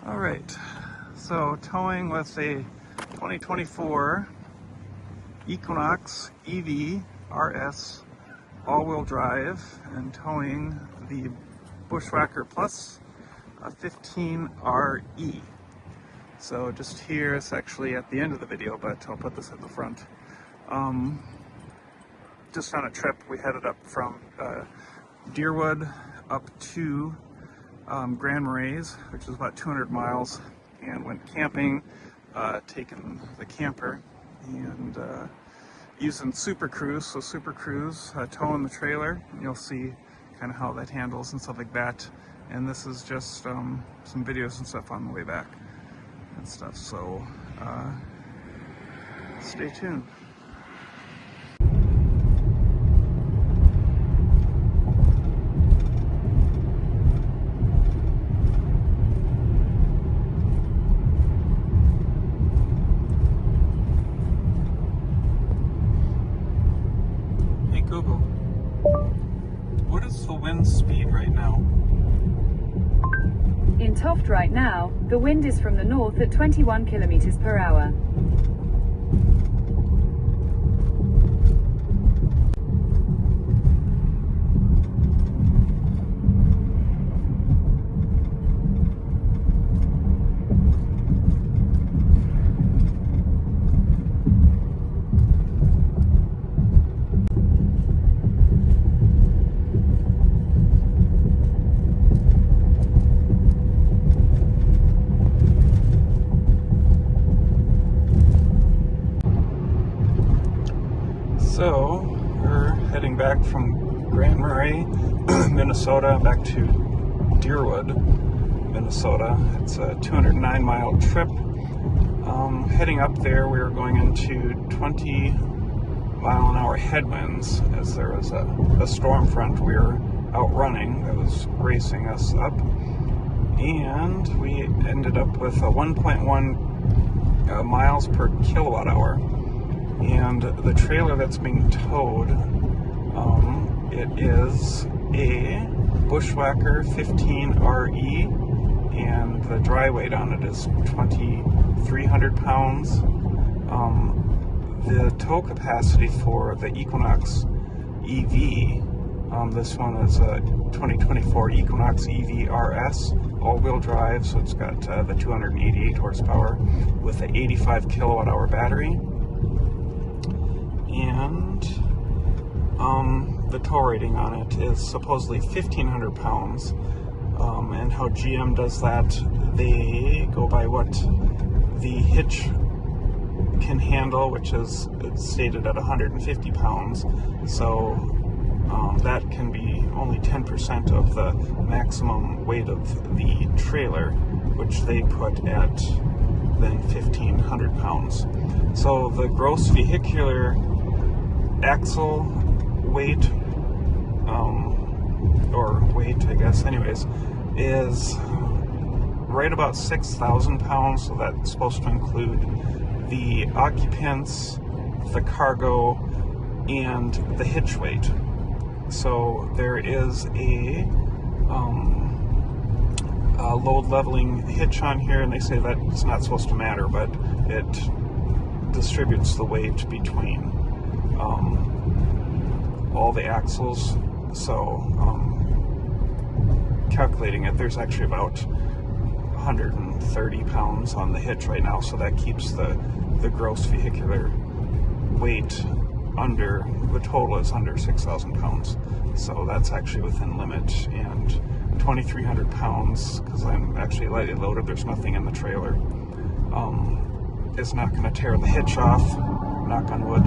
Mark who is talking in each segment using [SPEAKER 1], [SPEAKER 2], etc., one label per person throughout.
[SPEAKER 1] Alright, so towing with a 2024 Equinox EV RS all-wheel drive and towing the Bushwhacker Plus 15RE. So just here, it's actually at the end of the video, but I'll put this at the front. Just on a trip, we headed up from Deerwood up to Grand Marais, which is about 200 miles, and went camping, taking the camper and using Super Cruise. So Super Cruise towing the trailer, and you'll see kind of how that handles and stuff like that. And this is just some videos and stuff on the way back and stuff. So stay tuned. Google, what is the wind speed right now?
[SPEAKER 2] In Toft right now, the wind is from the north at 21 kilometers per hour.
[SPEAKER 1] So, we're heading back from Grand Marais, Minnesota, back to Deerwood, Minnesota. It's a 209-mile trip. Heading up there, we were going into 20-mile-an-hour headwinds as there was a storm front we were outrunning that was racing us up. And we ended up with a 1.1 miles per kilowatt hour. And the trailer that's being towed, it is a Bushwhacker 15RE, and the dry weight on it is 2,300 pounds. The tow capacity for the Equinox EV, this one is a 2024 Equinox EV RS, all-wheel drive, so it's got the 288 horsepower with an 85 kilowatt hour battery. And the tow rating on it is supposedly 1,500 pounds. And how GM does that, they go by what the hitch can handle, which is stated at 150 pounds. So that can be only 10% of the maximum weight of the trailer, which they put at then 1,500 pounds. So the gross vehicular axle weight, or weight, I guess, anyways, is right about 6,000 pounds. So that's supposed to include the occupants, the cargo, and the hitch weight. So there is a load leveling hitch on here, and they say that it's not supposed to matter, but it distributes the weight between all the axles. So calculating it, there's actually about 130 pounds on the hitch right now, so that keeps the gross vehicular weight under, the total is under 6,000 pounds. So that's actually within limit. And 2,300 pounds, because I'm actually lightly loaded, there's nothing in the trailer, is not going to tear the hitch off, knock on wood.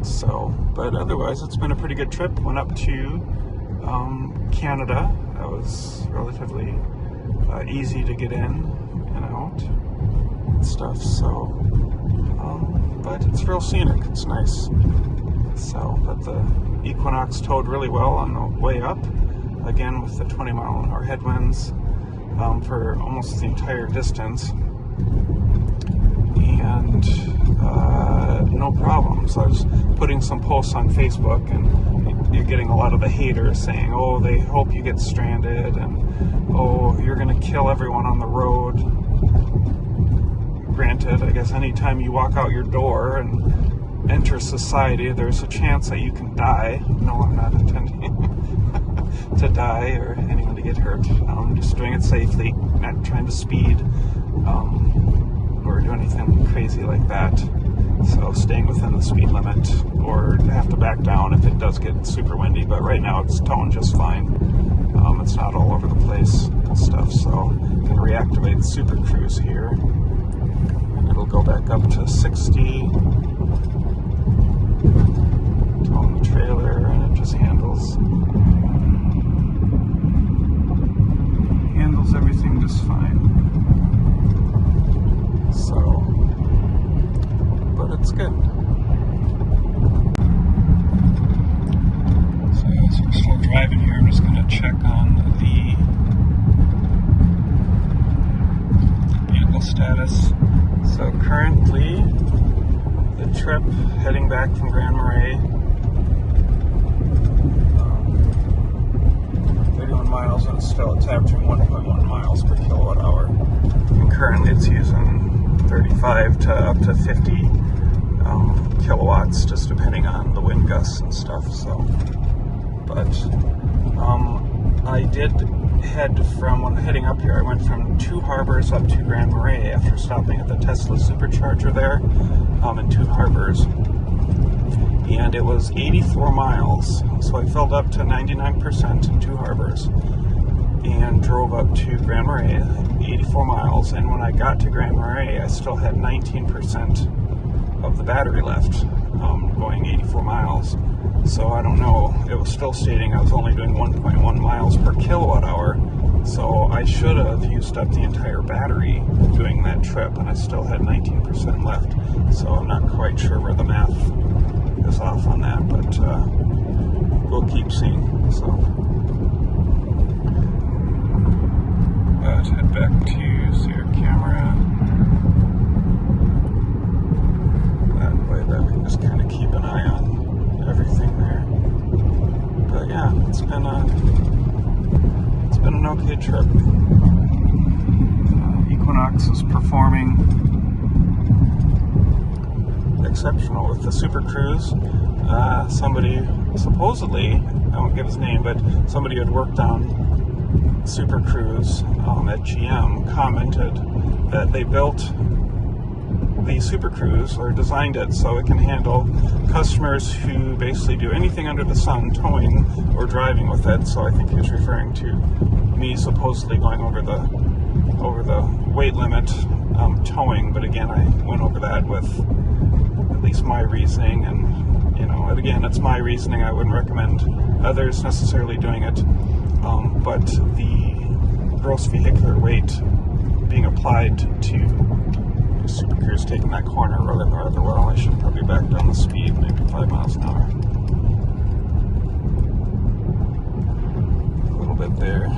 [SPEAKER 1] So, but otherwise it's been a pretty good trip. Went up to Canada. That was relatively easy to get in and out and stuff. So, but it's real scenic. It's nice. So, but the Equinox towed really well on the way up. Again, with the 20-mile-an-hour headwinds for almost the entire distance. And no problems. I was putting some posts on Facebook, and you're getting a lot of the haters saying, oh, they hope you get stranded, and oh, you're going to kill everyone on the road. Granted, I guess anytime you walk out your door and enter society, there's a chance that you can die. No, I'm not intending to die or anyone to get hurt. I'm just doing it safely, not trying to speed or do anything crazy like that. So staying within the speed limit, or have to back down if it does get super windy. But right now it's towing just fine. It's not all over the place and stuff. So I'm going to reactivate the Super Cruise here, and it'll go back up to 60. Towing the trailer, and it just handles everything just fine. So, but it's good. So as we're still driving here, I'm just going to check on the vehicle status. So currently, the trip heading back from Grand Marais, 31 miles, and it's averaging 1.1 miles per kilowatt hour. And currently it's using 35 to up to 50 kilowatts, just depending on the wind gusts and stuff. So, but I did when heading up here, I went from 2 Harbors up to Grand Marais after stopping at the Tesla supercharger there in 2 Harbors. And it was 84 miles, so I filled up to 99% in 2 Harbors and drove up to Grand Marais, 84 miles, and when I got to Grand Marais, I still had 19% of the battery left, going 84 miles. So I don't know, it was still stating I was only doing 1.1 miles per kilowatt hour, so I should have used up the entire battery doing that trip, and I still had 19% left, so I'm not quite sure where the math is off on that, but we'll keep seeing. So, head back to see our camera. That way that we can just kind of keep an eye on everything there. But yeah, it's been an okay trip. Equinox is performing exceptional with the Super Cruise. Somebody supposedly, I won't give his name, but somebody who had worked on Super Cruise at GM commented that they built the Super Cruise, or designed it so it can handle customers who basically do anything under the sun, towing or driving with it. So I think he was referring to me supposedly going over the weight limit towing, but again, I went over that with at least my reasoning, and again, it's my reasoning. I wouldn't recommend others necessarily doing it, but the gross vehicular weight being applied to Super Cruise taking that corner rather well. I should probably back down the speed, maybe 5 miles an hour. A little bit there.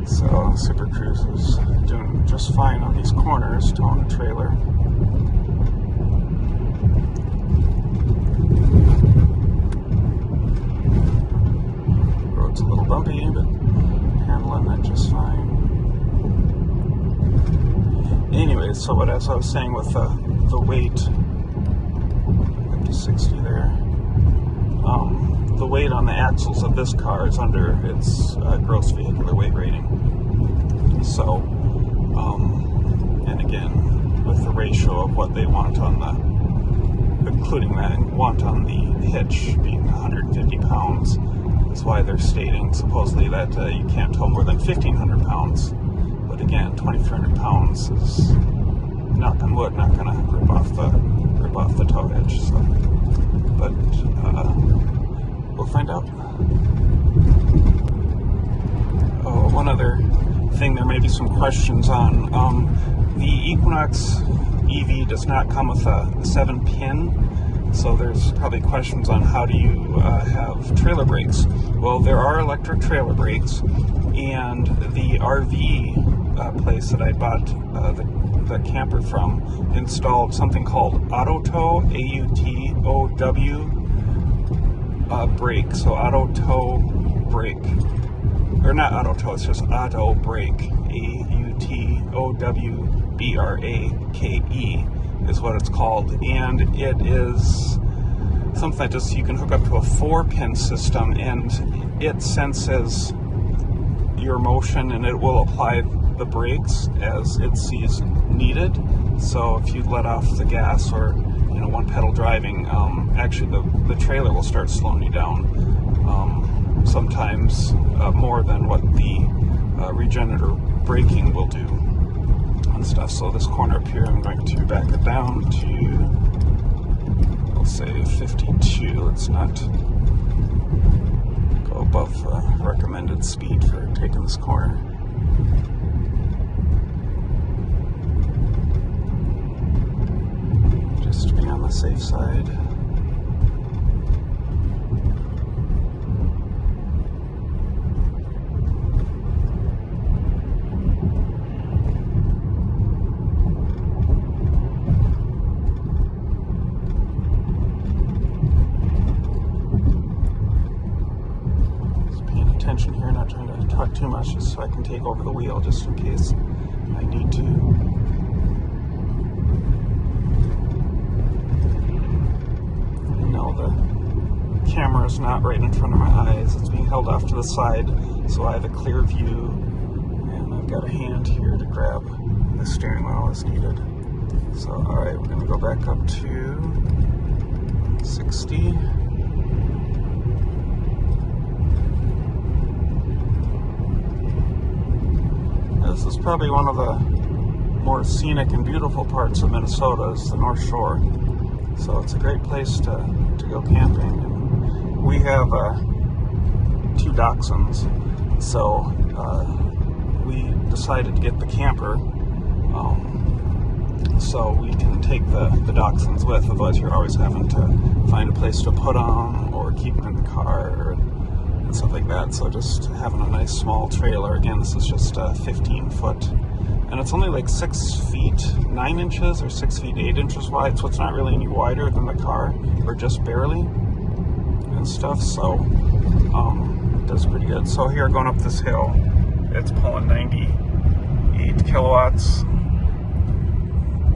[SPEAKER 1] So Super Cruise is doing just fine on these corners, towing a trailer. Road's a little bumpy, but handling that just fine. Anyway, so as I was saying with the weight, up to 60 there, the weight on the axles of this car is under its gross vehicular weight rating. So, and again, with the ratio of what they want on including that, want on the hitch being 150 pounds, is why they're stating supposedly that you can't tow more than 1,500 pounds. But again, 2,300 pounds is, knock on wood, not going to rip off the tow hitch. So, but we'll find out. Oh, one other thing, there may be some questions on. The Equinox EV does not come with a 7-pin, so there's probably questions on how do you have trailer brakes. Well, there are electric trailer brakes, and the RV place that I bought the camper from installed something called AutoTow, AUTOW, brake, so auto tow brake, or not auto tow, it's just auto brake, AUTOWBRAKE is what it's called, and it is something that just you can hook up to a 4-pin system, and it senses your motion and it will apply the brakes as it sees needed. So if you let off the gas or one pedal driving, actually the trailer will start slowing you down, sometimes more than what the regenerative braking will do and stuff. So this corner up here, I'm going to back it down to, I'll say 52. Let's not go above recommended speed for taking this corner. Just to be on the safe side. Attention here, not trying to talk too much, just so I can take over the wheel just in case I need to. And now the camera is not right in front of my eyes, it's being held off to the side, so I have a clear view, and I've got a hand here to grab the steering wheel as needed. So alright, we're going to go back up to 60. This is probably one of the more scenic and beautiful parts of Minnesota, is the North Shore. So it's a great place to go camping. And we have 2 dachshunds, so we decided to get the camper so we can take the dachshunds with. Otherwise you're always having to find a place to put them or keep them in the car and stuff like that. So just having a nice small trailer. Again, this is just 15 foot, and it's only like 6 feet 9 inches or 6 feet 8 inches wide, so it's not really any wider than the car, or just barely and stuff. So it does pretty good. So here, going up this hill, it's pulling 98 kilowatts.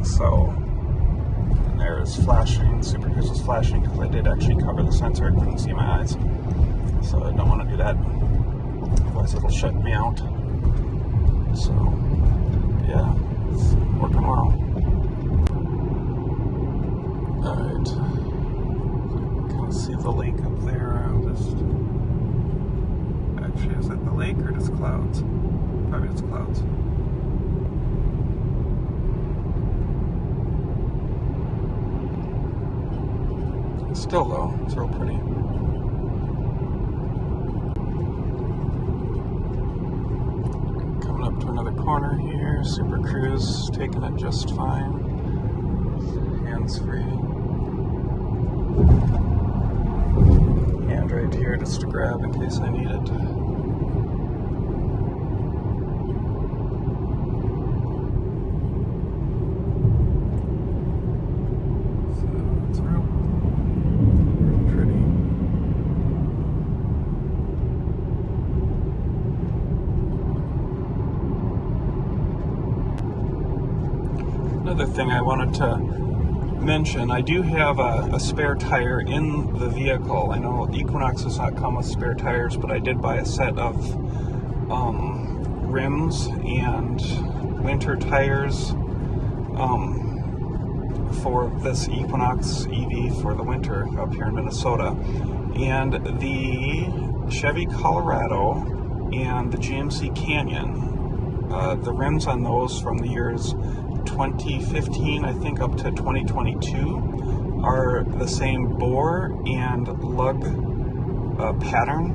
[SPEAKER 1] So, and there is flashing, Super Cruise is flashing because I did actually cover the sensor, I couldn't see my eyes. So I don't want to do that, otherwise it'll shut me out. So yeah, it's working well. Alright, kind of see the lake up there. I'll just, actually, is that the lake or just clouds? Probably it's clouds. Still though, it's real pretty. Up to another corner here, Super Cruise taking it just fine, hands free, hand right here just to grab in case I need it. So it's real pretty. Another thing I wanted to mention, I do have a spare tire in the vehicle. I know Equinox does not come with spare tires, but I did buy a set of rims and winter tires for this Equinox EV for the winter up here in Minnesota. And the Chevy Colorado and the GMC Canyon, the rims on those from the years 2015, I think, up to 2022 are the same bore and lug pattern.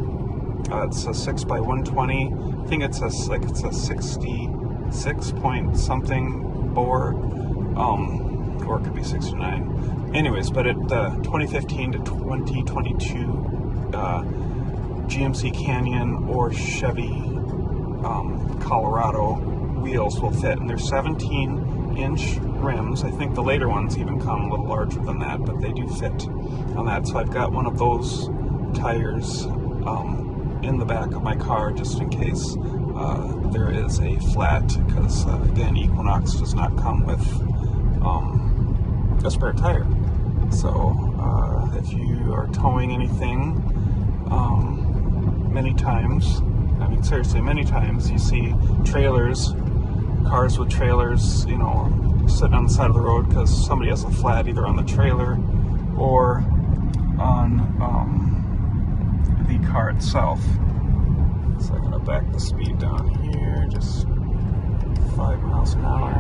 [SPEAKER 1] It's a 6x120. I think it's a 66 point something bore, or it could be 69. Anyways, but the 2015 to 2022 GMC Canyon or Chevy Colorado wheels will fit, and they're 17-inch rims. I think the later ones even come a little larger than that, but they do fit on that. So I've got one of those tires in the back of my car just in case there is a flat, because again, Equinox does not come with a spare tire. So if you are towing anything, many times, I mean seriously, many times you see trailers, cars with trailers, you know, sitting on the side of the road because somebody has a flat either on the trailer or on the car itself. So I'm going to back the speed down here, just 5 miles an hour.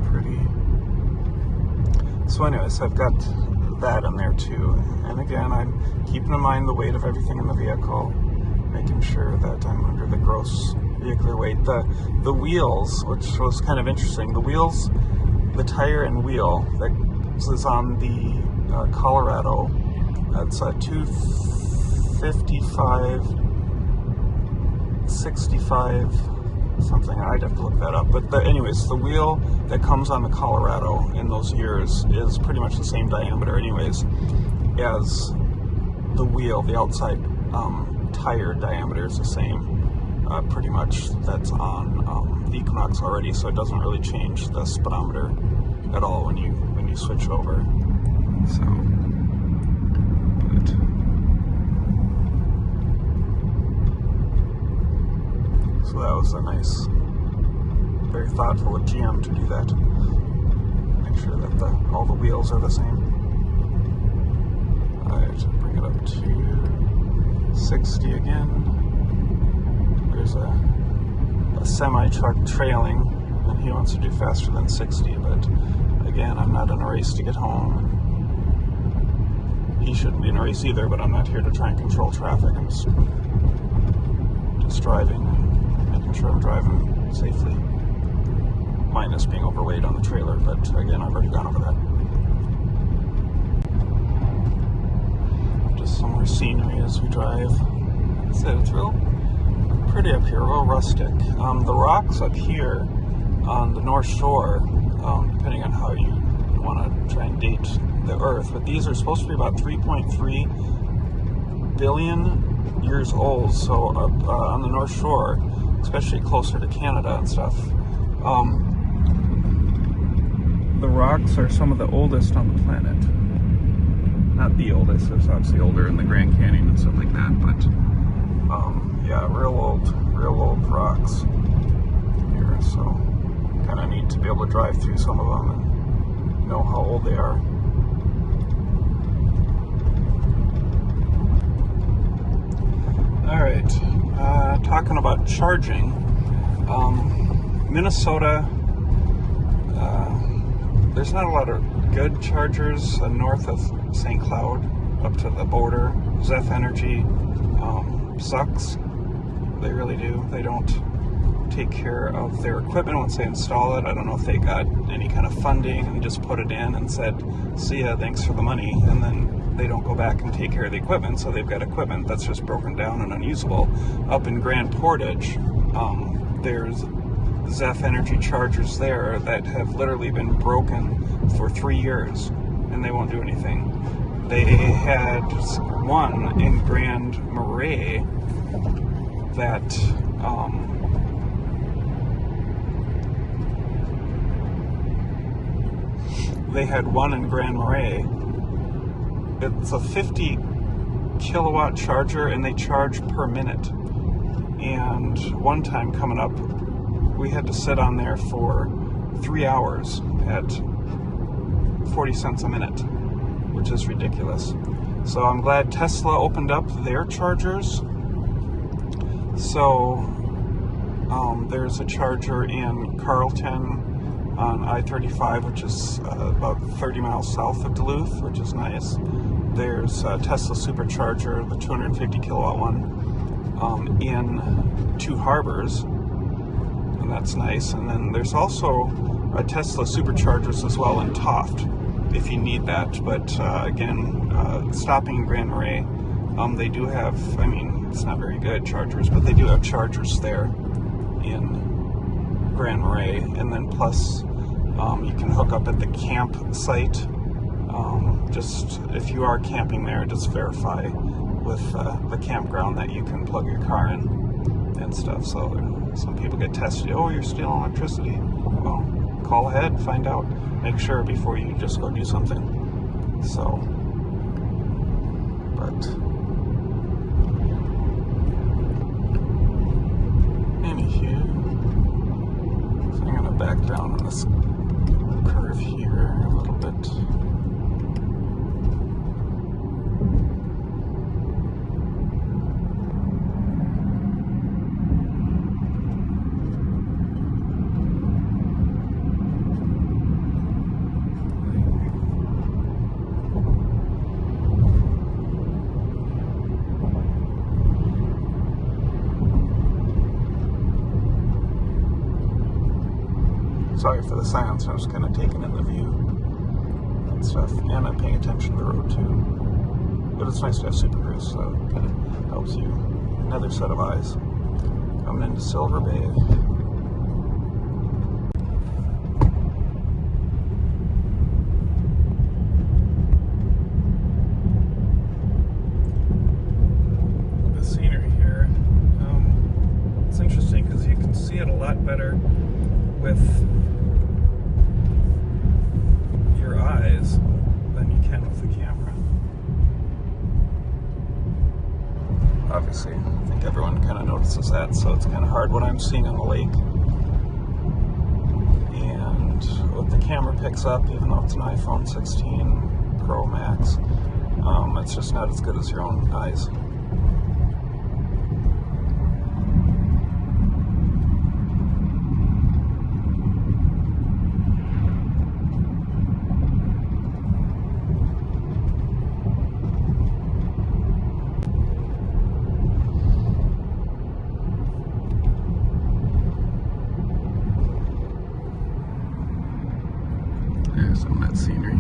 [SPEAKER 1] Pretty. So anyways, I've got that in there too. And again, I'm keeping in mind the weight of everything in the vehicle, making sure that I'm under the gross vehicular weight. The wheels, which was kind of interesting, the wheels, the tire and wheel that is on the Colorado, that's a 255, 65, something. I'd have to look that up. But anyways, the wheel that comes on the Colorado in those years is pretty much the same diameter anyways as the wheel. The outside tire diameter is the same. Pretty much that's on the Equinox already, so it doesn't really change the speedometer at all when you switch over. So, so that was a nice, very thoughtful of GM to do that. Make sure that all the wheels are the same. Alright, bring it up to 60 again. There's a semi-truck trailing, and he wants to do faster than 60, but again, I'm not in a race to get home. He shouldn't be in a race either, but I'm not here to try and control traffic. I'm just driving, making sure I'm driving safely. Minus being overweight on the trailer, but again, I've already gone over that. Just some more scenery as we drive. Like I said, it's real pretty up here, real rustic. The rocks up here on the North Shore, depending on how you want to try and date the Earth, but these are supposed to be about 3.3 billion years old. So up on the North Shore, especially closer to Canada and stuff, the rocks are some of the oldest on the planet. Not the oldest, there's obviously older in the Grand Canyon and stuff like that, but yeah, real old rocks here, so kind of neat to be able to drive through some of them and know how old they are. Alright, talking about charging, Minnesota, there's not a lot of good chargers north of St. Cloud up to the border. Zeph Energy sucks. They really do. They don't take care of their equipment once they install it. I don't know if they got any kind of funding and just put it in and said, see ya, thanks for the money, and then they don't go back and take care of the equipment, so they've got equipment that's just broken down and unusable. Up in Grand Portage, there's Zeph Energy chargers there that have literally been broken for 3 years, and they won't do anything. They had one in Grand Marais that they had one in Grand Marais. It's a 50 kilowatt charger, and they charge per minute. And one time coming up, we had to sit on there for 3 hours at 40 cents a minute, which is ridiculous. So I'm glad Tesla opened up their chargers. So there's a charger in Carlton on I-35, which is about 30 miles south of Duluth, which is nice. There's a Tesla supercharger, the 250 kilowatt one, in Two Harbors, and that's nice. And then there's also a Tesla superchargers as well in Toft, if you need that. But again, stopping in Grand Marais, they do have, I mean, it's not very good chargers, but they do have chargers there in Grand Marais, and then plus you can hook up at the campsite. Just if you are camping there, just verify with the campground that you can plug your car in and stuff. So some people get tested. Oh, you're stealing electricity. Well, call ahead, find out, make sure before you just go do something. So, but anywho, so I'm gonna back down on this curve here a little bit. Sorry for the silence, I'm just kind of taking in the view and stuff, and I'm paying attention to the road too. But it's nice to have Super Cruise, so it kind of helps you. Another set of eyes. Coming into Silver Bay. The scenery here, it's interesting because you can see it a lot better with your eyes than you can with the camera. Obviously, I think everyone kind of notices that, so it's kind of hard what I'm seeing on the lake. And what the camera picks up, even though it's an iPhone 16 Pro Max, it's just not as good as your own eyes. There's some of that scenery.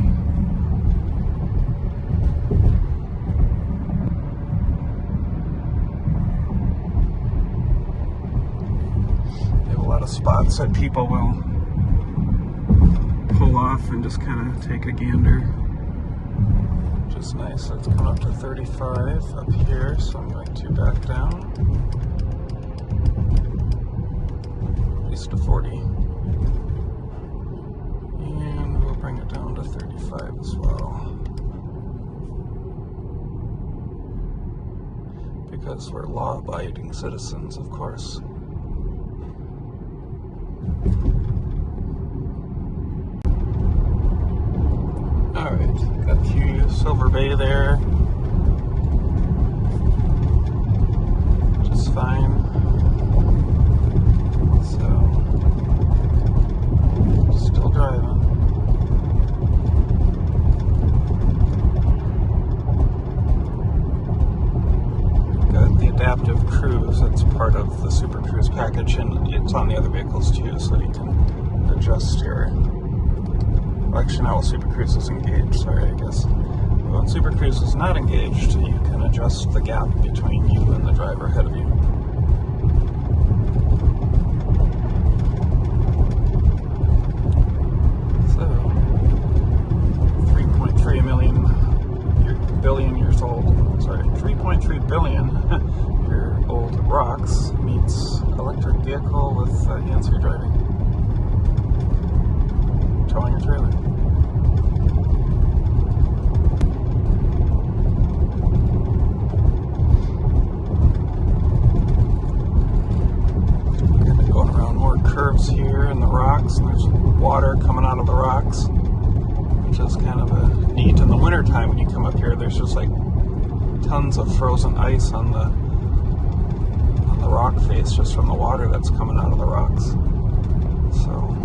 [SPEAKER 1] They have a lot of spots that people will pull off and just kind of take a gander, which is nice. It's coming up to 35 up here, so I'm going to back down at least to 40. Bring it down to 35 as well, because we're law-abiding citizens, of course. Alright, got to Silver Bay there, which is fine. So, still driving. Adaptive cruise, it's part of the Super Cruise package, and it's on the other vehicles too, so you can adjust your, well, actually now Super Cruise is engaged, sorry, I guess. When Super Cruise is not engaged, you can adjust the gap between you and the driver ahead of you. So, 3.3 billion years old, sorry, 3.3 billion year-old rocks meets electric vehicle with hands-free driving, towing a trailer. Kind of going around more curves here in the rocks, and there's water coming out of the rocks, which is kind of neat. In the wintertime when you come up here, there's just like tons of frozen ice on the rock face just from the water that's coming out of the rocks. So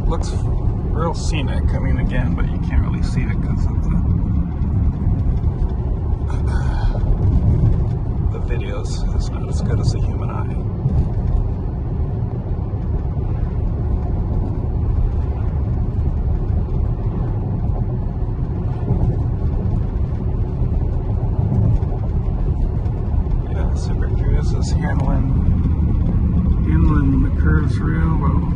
[SPEAKER 1] looks real scenic. I mean, again, but you can't really see it because of the videos is not as good as the human eye. Yeah, Super Cruise is handling the curves real well.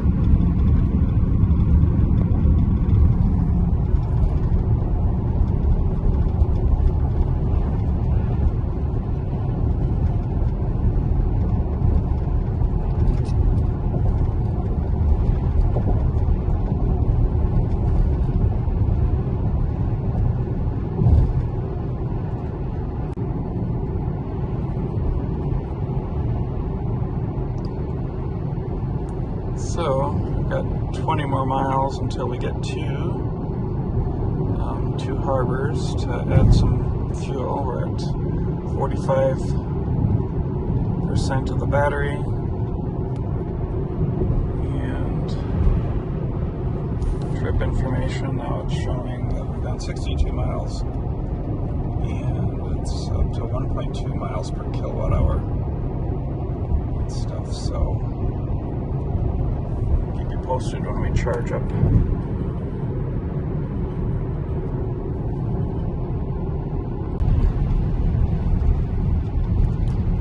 [SPEAKER 1] So, we've got 20 more miles until we get to Two Harbors to add some fuel. We're at 45% of the battery. And trip information, now it's showing that we've done 62 miles. And it's up to 1.2 miles per kilowatt hour and stuff, so posted when we charge up.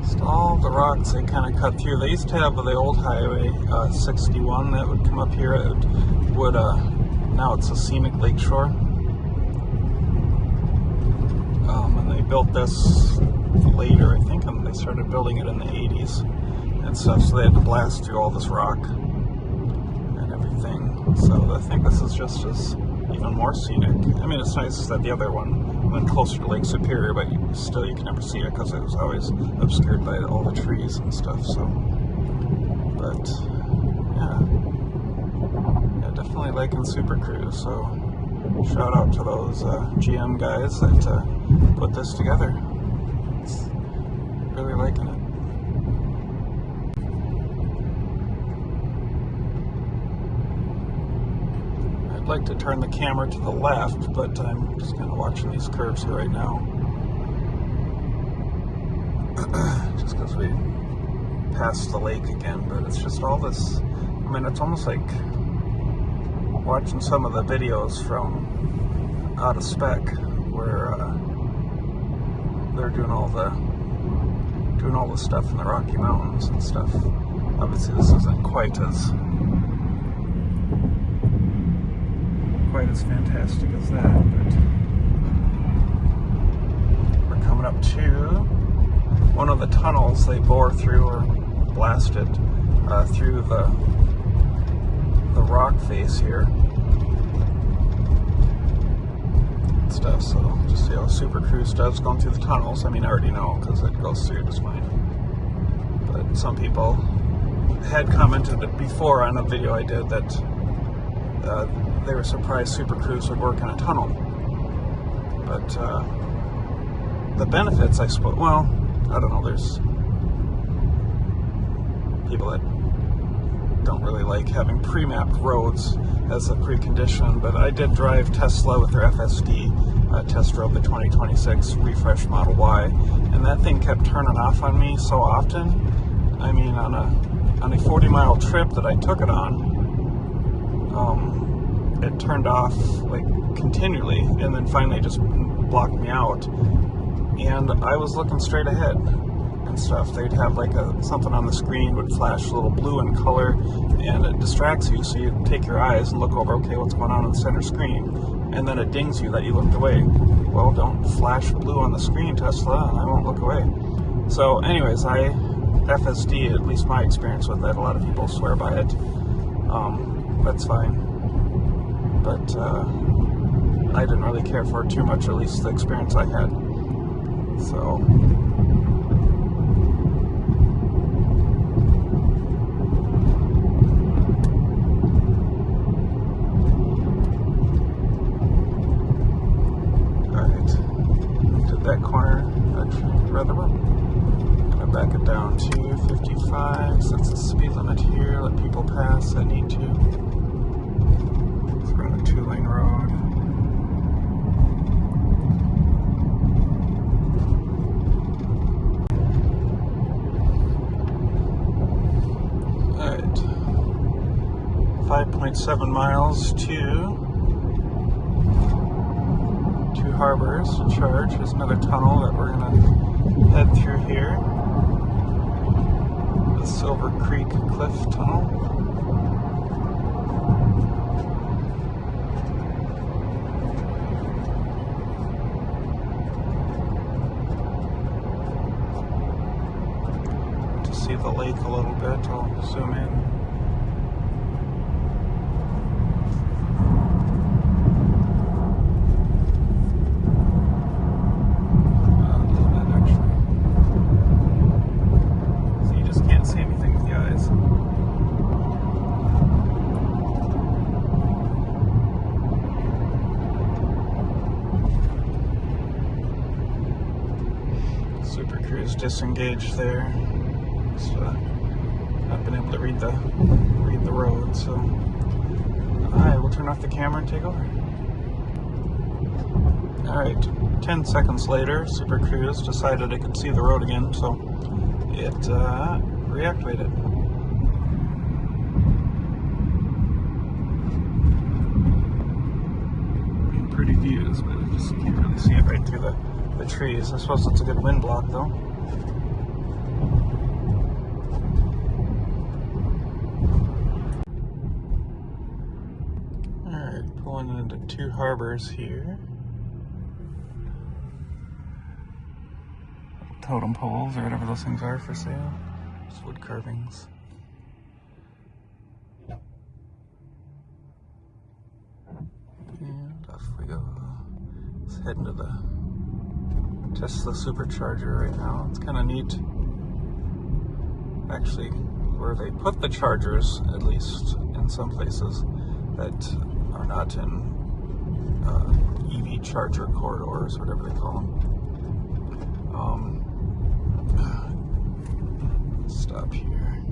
[SPEAKER 1] Just all the rocks they kind of cut through. They used to have the old highway 61 that would come up here. It would now it's a scenic lakeshore. And they built this later, I think, and they started building it in the 80s and stuff. So they had to blast through all this rock. So I think this is just as even more scenic. I mean, it's nice that the other one went closer to Lake Superior, but still you can never see it because it was always obscured by all the trees and stuff. So, but yeah, definitely liking Super Cruise. So shout out to those GM guys that put this together. It's really liking it. I'd like to turn the camera to the left, but I'm just kind of watching these curves here right now. Just because we passed the lake again, but it's just all this, I mean, it's almost like watching some of the videos from Out of Spec, where they're doing all the stuff in the Rocky Mountains and stuff. Obviously this isn't quite as fantastic as that, but we're coming up to one of the tunnels they bore through or blasted through the rock face here and stuff. So just see how Super Cruise does going through the tunnels. I mean, I already know because it goes through just fine, but some people had commented before on a video I did that they were surprised Super Cruise would work in a tunnel. But the benefits, I suppose, well, I don't know, there's people that don't really like having pre-mapped roads as a precondition, but I did drive Tesla with their FSD, test drove the 2026 refresh Model Y, and that thing kept turning off on me so often. I mean, on a 40-mile trip that I took it on, it turned off like continually, and then finally just blocked me out. And I was looking straight ahead and stuff. They'd have like something on the screen would flash a little blue in color, and it distracts you, so you take your eyes and look over, okay, what's going on the center screen, and then it dings you that you looked away. Well, don't flash blue on the screen, Tesla, and I won't look away. So anyways, FSD, at least my experience with it, a lot of people swear by it. That's fine. But I didn't really care for it too much, at least the experience I had. So alright, did that corner rather well. Gonna back it down to 55, sets the speed limit here, let people pass that need to. We're on a 2-lane road. 0.7 miles to Two Harbors to charge. There's another tunnel that we're gonna head through here. The Silver Creek Cliff Tunnel. To see the lake a little bit, I'll zoom in. Disengaged there. Just not been able to read the road, so I will turn off the camera and take over. Alright, 10 seconds later, Super Cruise decided it could see the road again, so it reactivated. Pretty views, but I just can't really see it right through the trees. I suppose it's a good wind block though. Pulling into Two Harbors here. Totem poles or whatever those things are for sale. Just wood carvings. And off we go. Let's head into the Tesla supercharger right now. It's kind of neat. Actually, where they put the chargers, at least in some places, that are not in EV charger corridors, whatever they call them. Stop here.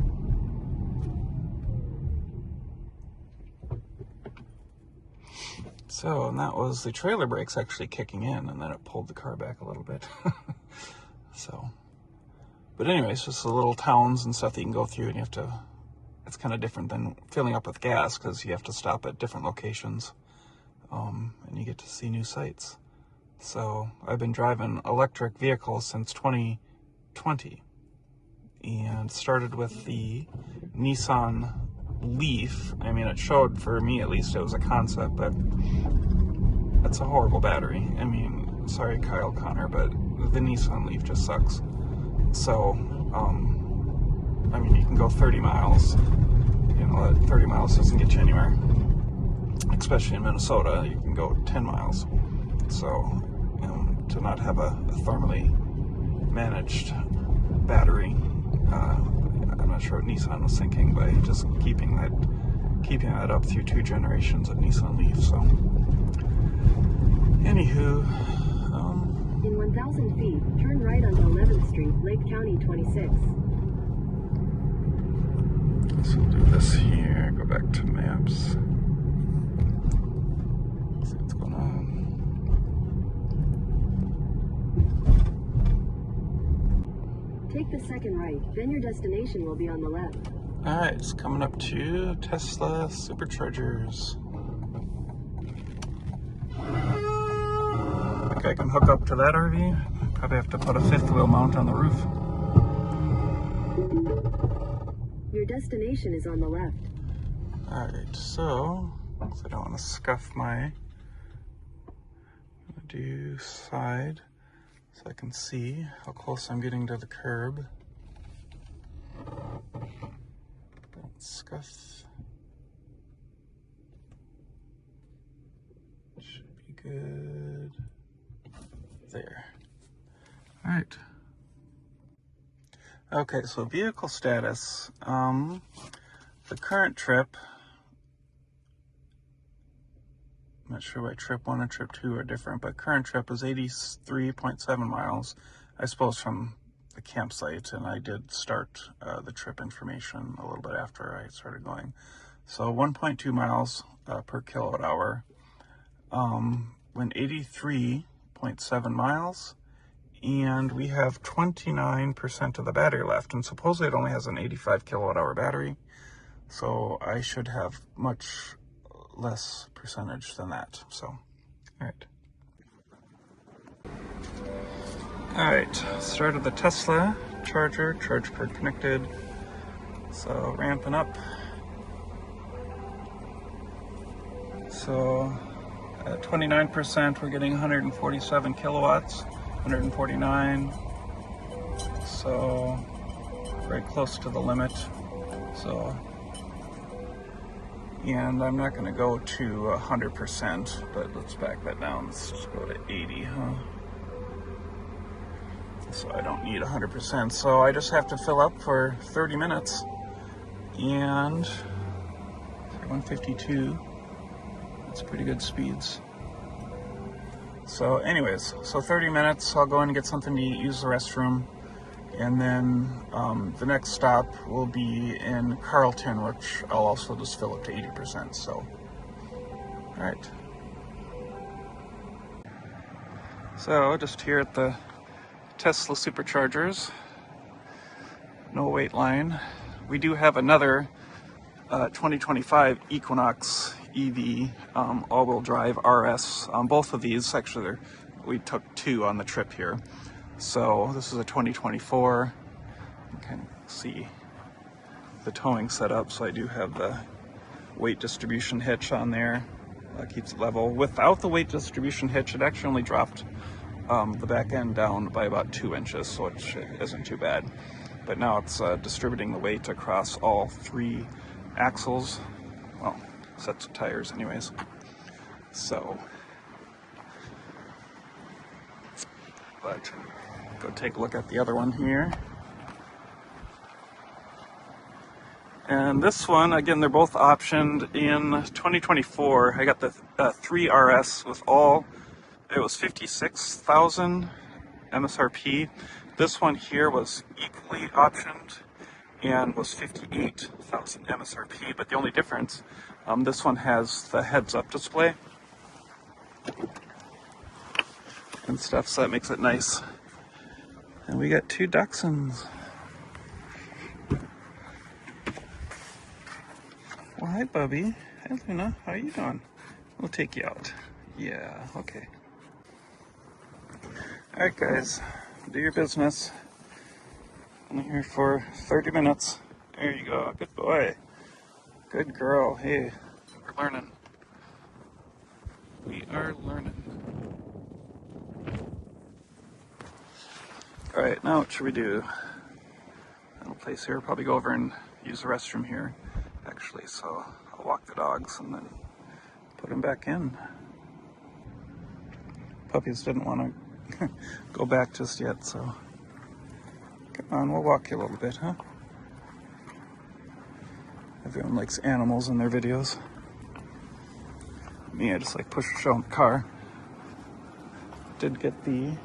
[SPEAKER 1] So, and that was the trailer brakes actually kicking in, and then it pulled the car back a little bit. So, but anyways, just the little towns and stuff that you can go through, and you have to, it's kind of different than filling up with gas because you have to stop at different locations, and you get to see new sights. So I've been driving electric vehicles since 2020, and started with the Nissan Leaf. I mean, it showed, for me at least, it was a concept, but it's a horrible battery. I mean, sorry Kyle Connor, but the Nissan Leaf just sucks. So, I mean, you can go 30 miles, you know, 30 miles doesn't get you anywhere, especially in Minnesota. You can go 10 miles. So, you know, to not have a thermally managed battery, I'm not sure what Nissan was thinking by just keeping that up through 2 generations of Nissan Leaf. So, anywho,
[SPEAKER 3] in 1,000 feet, turn right onto 11th Street, Lake County 26.
[SPEAKER 1] So we'll do this here. Go back to maps. See what's going on.
[SPEAKER 3] Take the second right, then your destination will be on the left.
[SPEAKER 1] Alright, it's coming up to Tesla superchargers. I think I can hook up to that RV. Probably have to put a 5th wheel mount on the roof.
[SPEAKER 3] Your destination is on the left.
[SPEAKER 1] Alright, so I don't want to scuff my, I'm going to do side so I can see how close I'm getting to the curb. Don't scuff. Should be good. There. Alright. Okay, so vehicle status. The current trip, I'm not sure why trip 1 and trip 2 are different, but current trip is 83.7 miles, I suppose, from the campsite, and I did start the trip information a little bit after I started going. So 1.2 miles per kilowatt hour. Went 83.7 miles, and we have 29% of the battery left, and supposedly it only has an 85 kilowatt hour battery. So I should have much less percentage than that. So, all right. All right, started the Tesla charger, charge cord connected. So ramping up. So at 29%, we're getting 147 kilowatts, 149. So very close to the limit. So, and I'm not going to go to 100%, but let's back that down. Let's just go to 80, huh? So I don't need 100%. So I just have to fill up for 30 minutes. And 152. That's pretty good speeds. So anyways, so 30 minutes, I'll go in and get something to eat, use the restroom, and then the next stop will be in Carlton, which I'll also just fill up to 80%, so, all right. So just here at the Tesla Superchargers, no wait line. We do have another 2025 Equinox EV all-wheel drive RS. Both of these, actually, we took two on the trip here. So this is a 2024. You can see the towing setup. So I do have the weight distribution hitch on there. Keeps it level. Without the weight distribution hitch, it actually only dropped the back end down by about 2 inches, so it isn't too bad. But now it's distributing the weight across all 3 axles. Well, sets of tires anyways. So, but go take a look at the other one here. And this one, again, they're both optioned in 2024. I got the 3RS with all, it was 56,000 MSRP. This one here was equally optioned and was 58,000 MSRP, but the only difference, this one has the heads-up display and stuff, so that makes it nice. And we got 2 Dachshunds. Well, hi, Bubby. Hi, Luna. How are you doing? We'll take you out. Yeah, okay. All right, guys, do your business. I'm here for 30 minutes. There you go. Good boy. Good girl. Hey, we're learning. We are learning. All right, now what should we do? Little place here. Probably go over and use the restroom here, actually. So I'll walk the dogs and then put them back in. Puppies didn't want to go back just yet, so come on, we'll walk you a little bit, huh? Everyone likes animals in their videos. Me, I just like show them the car. Did get the...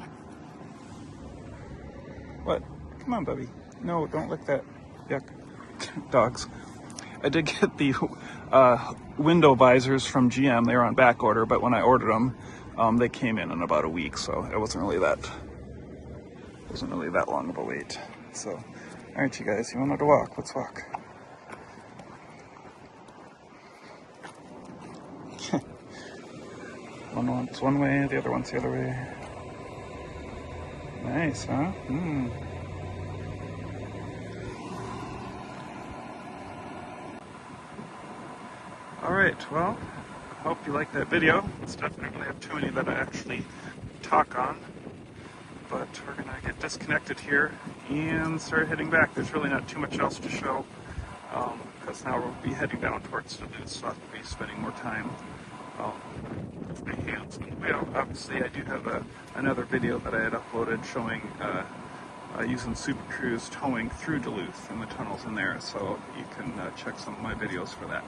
[SPEAKER 1] What? Come on, Bubby. No, don't lick that. Yuck. Dogs. I did get the window visors from GM. They were on back order, but when I ordered them, they came in about a week, so it wasn't really that long of a wait. So, all right, you guys, you wanted to walk? Let's walk. One's one way, the other one's the other way. Nice, huh? Alright, well, I hope you liked that video. It's definitely going to have too many that I actually talk on. But we're going to get disconnected here and start heading back. There's really not too much else to show, because now we'll be heading down towards Duluth, so I'll be spending more time with my hands on the wheel. Obviously, I do have another video that I had uploaded showing using Super Cruise towing through Duluth and the tunnels in there, so you can check some of my videos for that.